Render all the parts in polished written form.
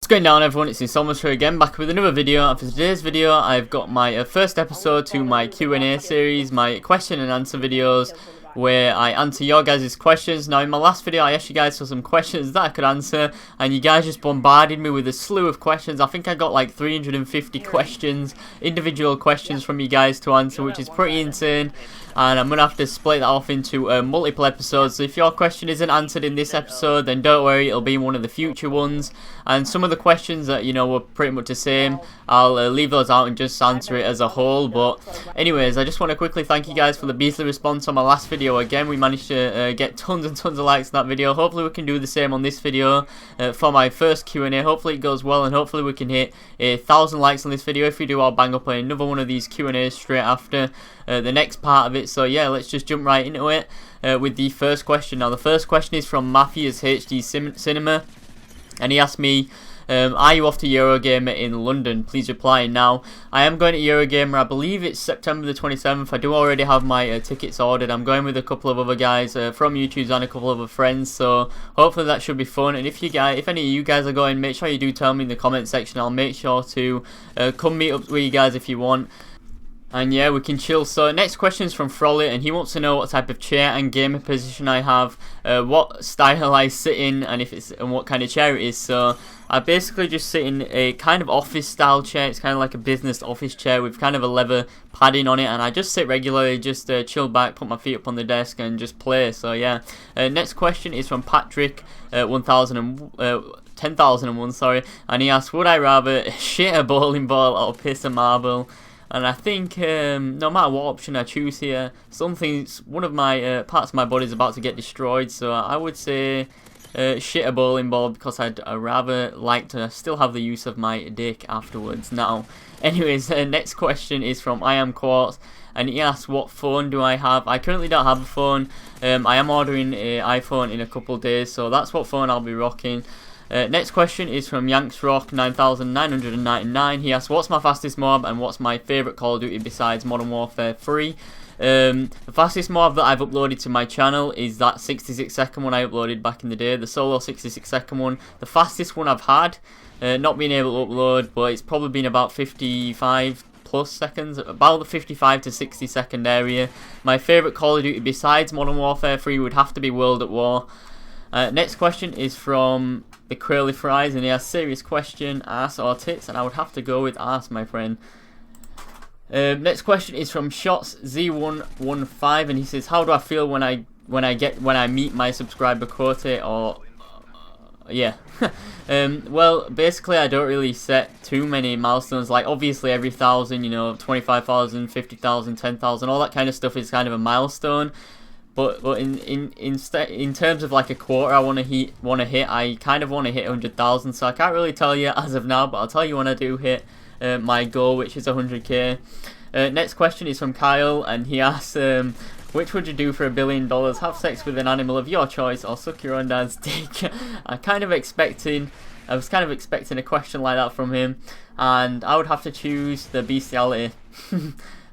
going down, everyone? It's Insomulus here again, back with another video. And for today's video, I've got my first episode to my Q&A series, my question and answer videos, where I answer your guys' questions. Now, in my last video, I asked you guys for some questions that I could answer, and you guys just bombarded me with a slew of questions. I think I got like 350 questions, individual questions from you guys to answer, which is pretty insane. And I'm going to have to split that off into multiple episodes. So if your question isn't answered in this episode, then don't worry, it'll be in one of the future ones. And some of the questions that, were pretty much the same, I'll leave those out and just answer it as a whole. But anyways, I just want to quickly thank you guys for the beastly response on my last video. Again, we managed to get tons and tons of likes on that video. Hopefully we can do the same on this video for my first Q&A. Hopefully it goes well, and hopefully we can hit 1,000 likes on this video. If we do, I'll bang up another one of these Q&As straight after the next part of it. So yeah, let's just jump right into it with the first question. Now, the first question is from Matthews HD Cinema, and he asked me, are you off to Eurogamer in London? Please reply now. I am going to Eurogamer. I believe it's September the 27th. I do already have my tickets ordered. I'm going with a couple of other guys from YouTube and a couple of other friends, so hopefully that should be fun. And if any of you guys are going, make sure you do tell me in the comment section. I'll make sure to come meet up with you guys if you want. And yeah, we can chill. So next question is from Frolly, and he wants to know what type of chair and gamer position I have, what style I sit in, and what kind of chair it is. So I basically just sit in a kind of office style chair. It's kind of like a business office chair with kind of a leather padding on it, and I just sit regularly, just chill back, put my feet up on the desk and just play. So yeah, next question is from Patrick 10,001, sorry, and he asks, would I rather shit a bowling ball or piss a marble? And I think no matter what option I choose here, one of my parts of my body is about to get destroyed. So I would say shit a bowling ball, because I'd rather like to still have the use of my dick afterwards. Now, anyways, next question is from I Am Quartz, and he asks, what phone do I have? I currently don't have a phone. I am ordering an iPhone in a couple of days, so that's what phone I'll be rocking. Next question is from Yanksrock 9999. He asks, what's my fastest MOAB and what's my favourite Call of Duty besides Modern Warfare 3? The fastest MOAB that I've uploaded to my channel is that 66-second one I uploaded back in the day, the solo 66-second one. The fastest one I've had, not being able to upload, but it's probably been about 55 plus seconds, about the 55 to 60 second area. My favourite Call of Duty besides Modern Warfare 3 would have to be World at War. Next question is from the Curly Fries, and he has serious question, ass or tits, and I would have to go with ass, my friend. Next question is from Shots Z115, and he says, how do I feel when I meet my subscriber quota? Or yeah. Well, basically I don't really set too many milestones. Like, obviously every 1,000, 25,000, 50,000, 10,000, all that kind of stuff is kind of a milestone. But in terms of like a quarter I want to hit, I kind of want to hit 100,000. So I can't really tell you as of now, but I'll tell you when I do hit my goal, which is 100k. Next question is from Kyle, and he asks, which would you do for $1 billion? Have sex with an animal of your choice or suck your own dad's dick? I was kind of expecting a question like that from him, and I would have to choose the bestiality.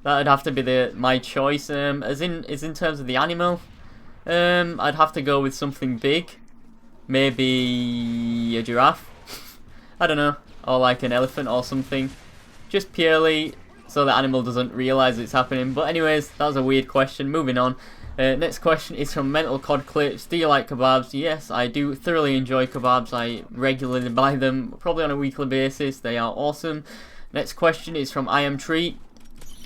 That would have to be my choice. As in terms of the animal, I'd have to go with something big, maybe a giraffe. I don't know, or like an elephant or something, just purely so the animal doesn't realise it's happening. But anyways, that was a weird question. Moving on. Next question is from Mental Cod Clips. Do you like kebabs? Yes, I do thoroughly enjoy kebabs. I regularly buy them, probably on a weekly basis. They are awesome. Next question is from I Am Treat.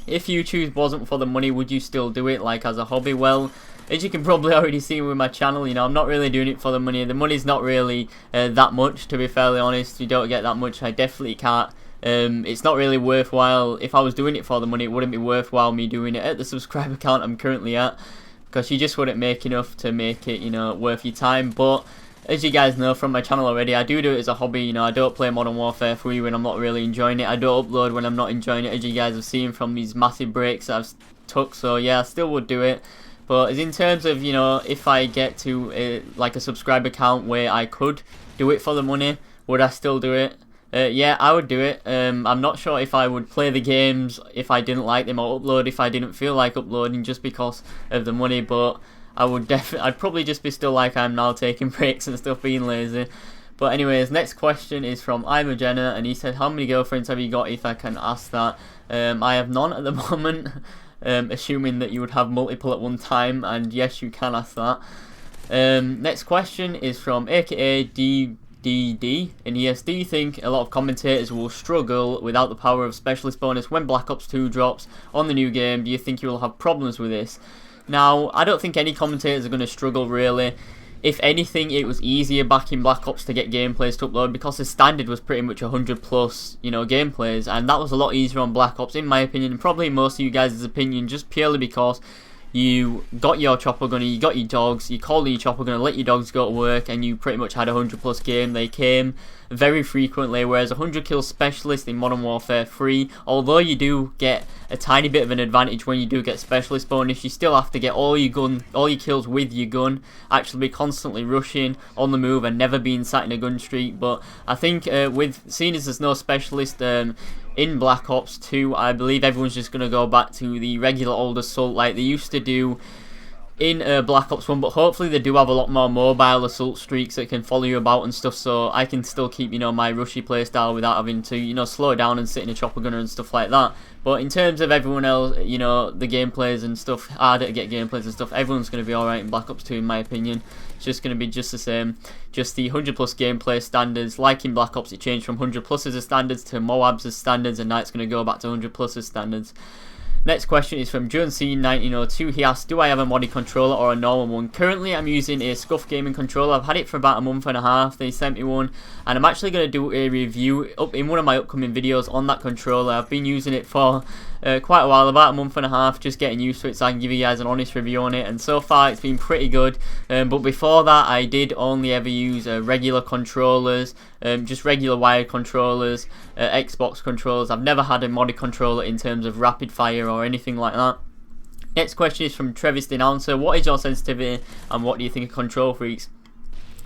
If YouTube wasn't for the money, would you still do it, like as a hobby? Well, as you can probably already see with my channel, I'm not really doing it for the money. The money's not really that much, to be fairly honest. You don't get that much. I definitely can't. It's not really worthwhile. If I was doing it for the money, it wouldn't be worthwhile me doing it at the subscriber count I'm currently at, because you just wouldn't make enough to make it, worth your time. But as you guys know from my channel already, I do it as a hobby. I don't play Modern Warfare 3 when I'm not really enjoying it. I don't upload when I'm not enjoying it, as you guys have seen from these massive breaks that I've took. So yeah, I still would do it. But as in terms of, if I get to like a subscriber count where I could do it for the money, would I still do it? Yeah, I would do it. I'm not sure if I would play the games if I didn't like them, or upload if I didn't feel like uploading just because of the money, but I'd probably just be still like I am now, taking breaks and stuff, being lazy. But anyways, next question is from Imogenna, and he said, how many girlfriends have you got, if I can ask that? I have none at the moment, assuming that you would have multiple at one time, and yes, you can ask that. Next question is from aka DDD, and yes, do you think a lot of commentators will struggle without the power of specialist bonus when Black Ops 2 drops on the new game? Do you think you will have problems with this? Now, I don't think any commentators are going to struggle really. If anything, it was easier back in Black Ops to get gameplays to upload because the standard was pretty much 100 plus, gameplays, and that was a lot easier on Black Ops in my opinion, and probably most of you guys' opinion, just purely because you got your chopper gunner, you got your dogs, you called your chopper gunner, let your dogs go to work, and you pretty much had a 100 plus game. They came very frequently, whereas 100 kill specialist in Modern Warfare 3, although you do get a tiny bit of an advantage when you do get specialist bonus, you still have to get all your kills with your gun, actually be constantly rushing on the move and never being sat in a gun streak. But I think seeing as there's no specialist in Black Ops 2, I believe everyone's just going to go back to the regular old assault like they used to do in Black Ops 1, but hopefully they do have a lot more mobile assault streaks that can follow you about and stuff, so I can still keep, my rushy playstyle without having to, slow down and sit in a chopper gunner and stuff like that. But in terms of everyone else, the gameplays and stuff, harder to get gameplays and stuff, everyone's going to be alright in Black Ops 2 in my opinion. It's just going to be just the same, just the 100 plus gameplay standards. Like in Black Ops, it changed from 100 plus as standards to MOABs as standards, and now it's going to go back to 100 plus as standards. Next question is from JohnC1902. He asked, do I have a modded controller or a normal one? Currently I'm using a Scuff gaming controller. I've had it for about a month and a half. They sent me one, and I'm actually going to do a review in one of my upcoming videos on that controller. I've been using it for quite a while, about a month and a half, just getting used to it so I can give you guys an honest review on it, and so far it's been pretty good. But before that I did only ever use regular controllers, just regular wired controllers, Xbox controllers. I've never had a modded controller in terms of rapid fire or anything like that. Next question is from Travis Denouncer. What is your sensitivity and what do you think of Control Freaks?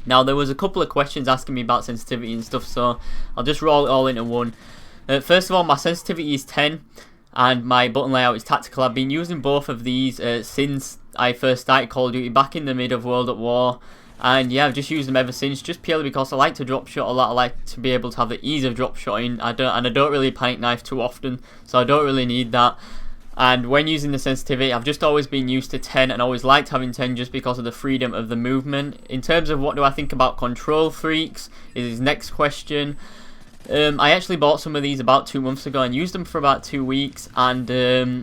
Now, there was a couple of questions asking me about sensitivity and stuff, so I'll just roll it all into one. First of all, my sensitivity is 10 and my button layout is tactical. I've been using both of these since I first started Call of Duty back in the mid of World at War. And yeah, I've just used them ever since, just purely because I like to drop shot a lot. I like to be able to have the ease of drop shotting. I don't really panic knife too often, so I don't really need that. And when using the sensitivity, I've just always been used to 10 and always liked having 10 just because of the freedom of the movement. In terms of what do I think about Control Freaks is his next question. I actually bought some of these about 2 months ago and used them for about 2 weeks, and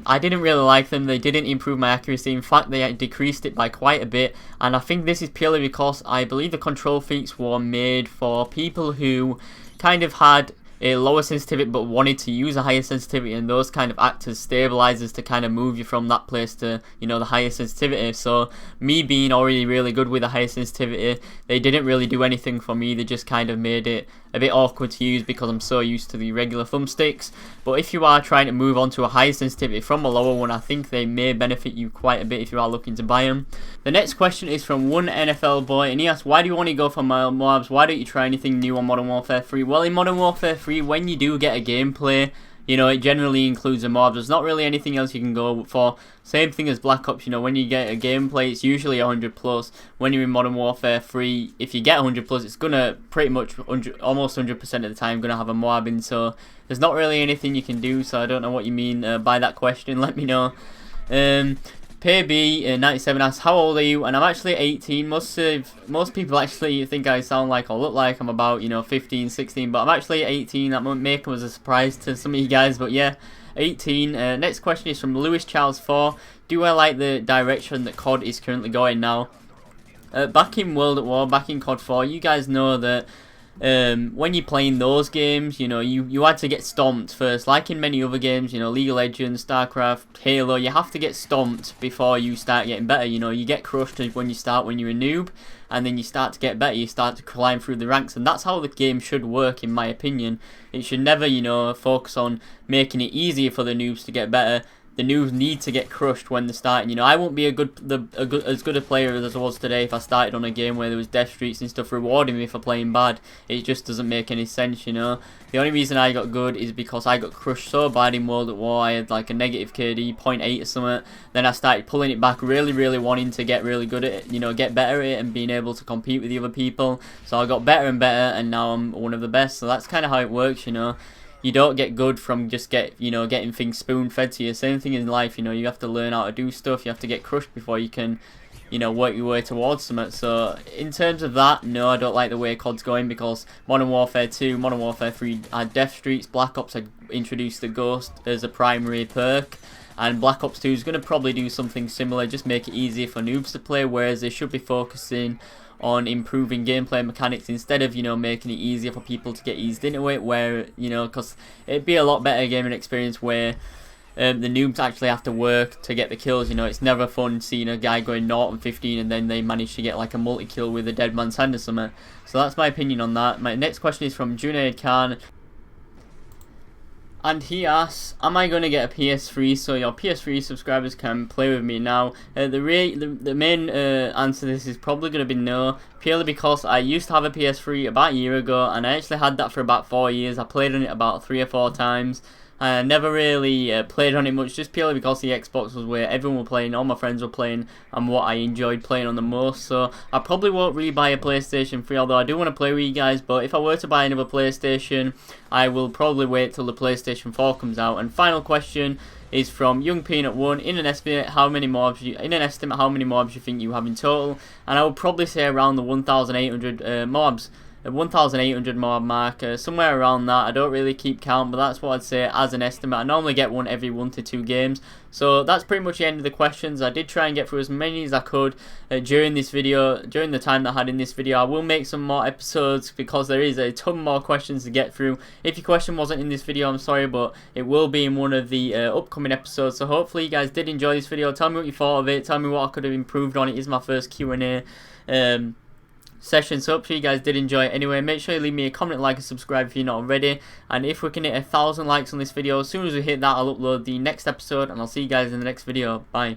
I didn't really like them. They didn't improve my accuracy. In fact, they decreased it by quite a bit, and I think this is purely because I believe the Control Freaks were made for people who kind of had a lower sensitivity but wanted to use a higher sensitivity, and those kind of act as stabilizers to kind of move you from that place to, the higher sensitivity. So me being already really good with a higher sensitivity, they didn't really do anything for me. They just kind of made it a bit awkward to use because I'm so used to the regular thumbsticks. But if you are trying to move on to a higher sensitivity from a lower one, I think they may benefit you quite a bit if you are looking to buy them. The next question is from one NFL boy, and he asks, why do you want to go for MOABs? Why don't you try anything new on Modern Warfare 3? Well, in Modern Warfare 3, when you do get a gameplay, it generally includes a MOAB. There's not really anything else you can go for. Same thing as Black Ops, when you get a gameplay, it's usually 100 plus. When you're in Modern Warfare 3, if you get 100 plus, it's gonna pretty much almost 100% of the time gonna have a MOAB in. So there's not really anything you can do. So I don't know what you mean by that question. Let me know. PayB97 asks, how old are you? And I'm actually 18. Most people actually think I sound like or look like I'm about 15, 16, but I'm actually 18. That might make them as a surprise to some of you guys, but yeah, 18. Next question is from Lewis Charles 4. Do I like the direction that COD is currently going now? Back in World at War, back in COD 4, you guys know that when you're playing those games, you had to get stomped first. Like in many other games, League of Legends, StarCraft, Halo, you have to get stomped before you start getting better. You get crushed when you start when you're a noob, and then you start to get better, you start to climb through the ranks, and that's how the game should work, in my opinion. It should never, focus on making it easier for the noobs to get better. the noobs need to get crushed when they're starting. You know, I won't be as good a player as I was today if I started on a game where there was death streaks and stuff rewarding me for playing bad. It just doesn't make any sense, you know. The only reason I got good is because I got crushed so bad in World at War. I had like a negative KD, 0.8 or something. Then I started pulling it back, really wanting to get really good at it, you know, get better at it and being able to compete with the other people. So I got better and better, and now I'm one of the best. So that's kind of how it works, you know. You don't get good from just getting things spoon fed to you. Same thing in life, you know. You have to learn how to do stuff. You have to get crushed before you can, you know, work your way towards something. So in terms of that, no, I don't like the way COD's going, because Modern Warfare 2, Modern Warfare 3 had death streaks. Black Ops had introduced the Ghost as a primary perk, and Black Ops 2 is going to probably do something similar, just make it easier for noobs to play, whereas they should be focusing on improving gameplay mechanics instead of, you know, making it easier for people to get eased into it, where, you know, because it'd be a lot better gaming experience where the noobs actually have to work to get the kills. You know, it's never fun seeing a guy going 0 and 15 and then they manage to get like a multi-kill with a dead man's hand or something. So that's my opinion on that. My next question is from Junaid Khan, and he asks, am I going to get a PS3 so your PS3 subscribers can play with me now? The main answer to this is probably going to be no, purely because I used to have a PS3 about a year ago, and I actually had that for about 4 years. I played on it about 3 or 4 times. I never really played on it much, just purely because the Xbox was where everyone were playing, all my friends were playing, and what I enjoyed playing on the most. So I probably won't really buy a PlayStation 3, although I do want to play with you guys. But if I were to buy another PlayStation, I will probably wait till the PlayStation 4 comes out. And final question is from Young Peanut 1. In an estimate, how many MOABs you think you have in total? And I would probably say around the 1,800 MOABs. 1,800 MOAB mark, somewhere around that. I don't really keep count, but that's what I'd say as an estimate. I normally get one every 1 to 2 games. So that's pretty much the end of the questions. I did try and get through as many as I could during this video, during the time that I had in this video. I will make some more episodes because there is a ton more questions to get through. If your question wasn't in this video, I'm sorry, but it will be in one of the upcoming episodes. So hopefully you guys did enjoy this video. Tell me what you thought of it. Tell me what I could have improved on it. It is my first Q&A session, so hopefully you guys did enjoy it. Anyway, make sure you leave me a comment, like and subscribe if you're not already, and if we can hit 1,000 likes on this video, as soon as we hit that, I'll upload the next episode, and I'll see you guys in the next video. Bye.